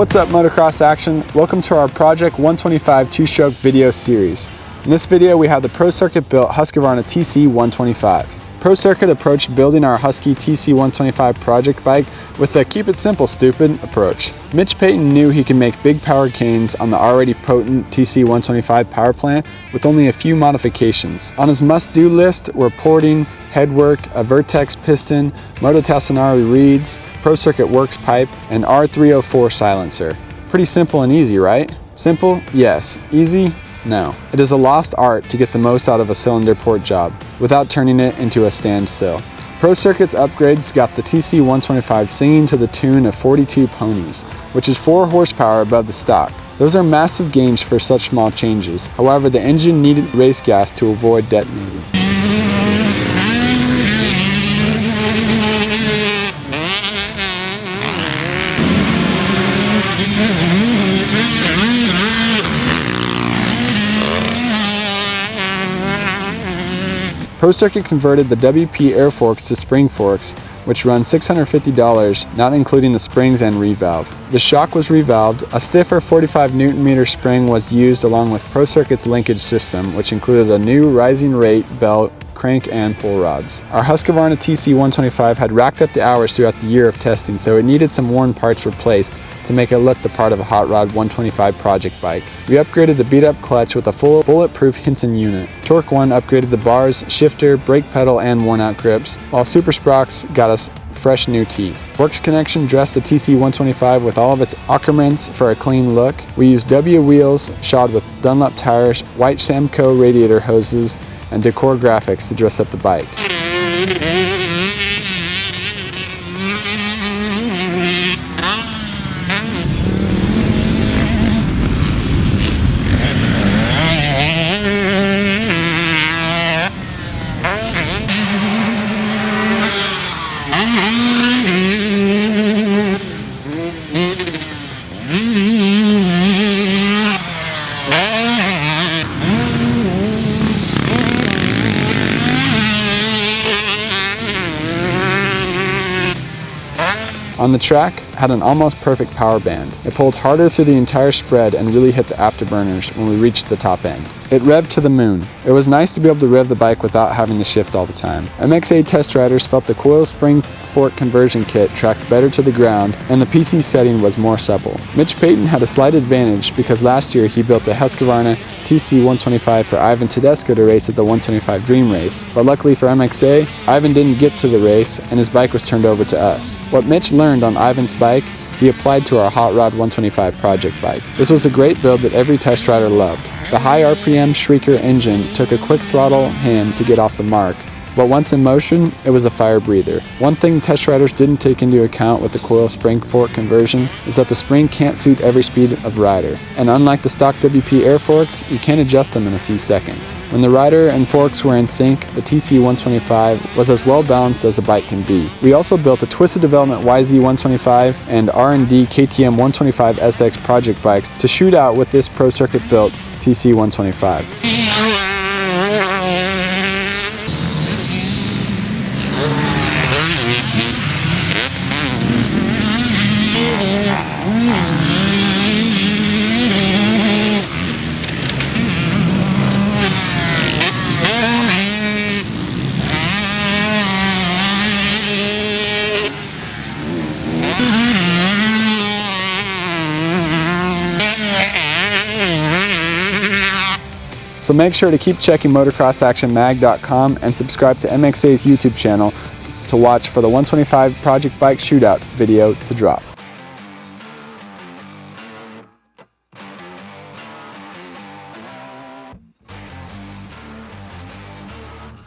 What's up, Motocross Action? Welcome to our Project 125 two-stroke video series. In this video we have the Pro Circuit built Husqvarna TC125. Pro Circuit approached building our Husky TC125 project bike with a keep it simple stupid approach. Mitch Payton knew he could make big power canes on the already potent TC125 power plant with only a few modifications. On his must-do list were porting, headwork, a Vertex piston, Moto Tassinari reeds, Pro Circuit Works pipe, and R304 silencer. Pretty simple and easy, right? Simple? Yes. Easy? No. It is a lost art to get the most out of a cylinder port job without turning it into a standstill. Pro Circuit's upgrades got the TC125 singing to the tune of 42 ponies, which is 4 horsepower above the stock. Those are massive gains for such small changes. However, the engine needed race gas to avoid detonating. Pro Circuit converted the WP air forks to spring forks, which run $650, not including the springs and revalve. The shock was revalved, a stiffer 45 Nm spring was used along with Pro Circuit's linkage system, which included a new rising rate belt, crank, and pull rods. Our Husqvarna TC125 had racked up the hours throughout the year of testing, so it needed some worn parts replaced to make it look the part of a Hot Rod 125 project bike. We upgraded the beat-up clutch with a full bulletproof Hinson unit. Torque One upgraded the bars, shifter, brake pedal, and worn-out grips, while Super Sprox got us fresh new teeth. Works Connection dressed the TC125 with all of its accoutrements for a clean look. We used W wheels shod with Dunlop tires, white Samco radiator hoses, and decor graphics to dress up the bike. On the track, had an almost perfect power band. It pulled harder through the entire spread and really hit the afterburners when we reached the top end. It revved to the moon. It was nice to be able to rev the bike without having to shift all the time. MXA test riders felt the coil spring fork conversion kit tracked better to the ground and the PC setting was more supple. Mitch Payton had a slight advantage because last year he built a Husqvarna TC125 for Ivan Tedesco to race at the 125 Dream Race, but luckily for MXA, Ivan didn't get to the race and his bike was turned over to us. What Mitch learned on Ivan's bike, he applied to our Hot Rod 125 project bike. This was a great build that every test rider loved. The high RPM Shrieker engine took a quick throttle hand to get off the mark, but once in motion, it was a fire breather. One thing test riders didn't take into account with the coil spring fork conversion is that the spring can't suit every speed of rider, and unlike the stock WP air forks, you can't adjust them in a few seconds. When the rider and forks were in sync, the TC125 was as well balanced as a bike can be. We also built a Twisted Development YZ125 and R&D KTM 125 SX project bikes to shoot out with this Pro Circuit built TC125. So make sure to keep checking motocrossactionmag.com and subscribe to MXA's YouTube channel to watch for the 125 Project Bike Shootout video to drop.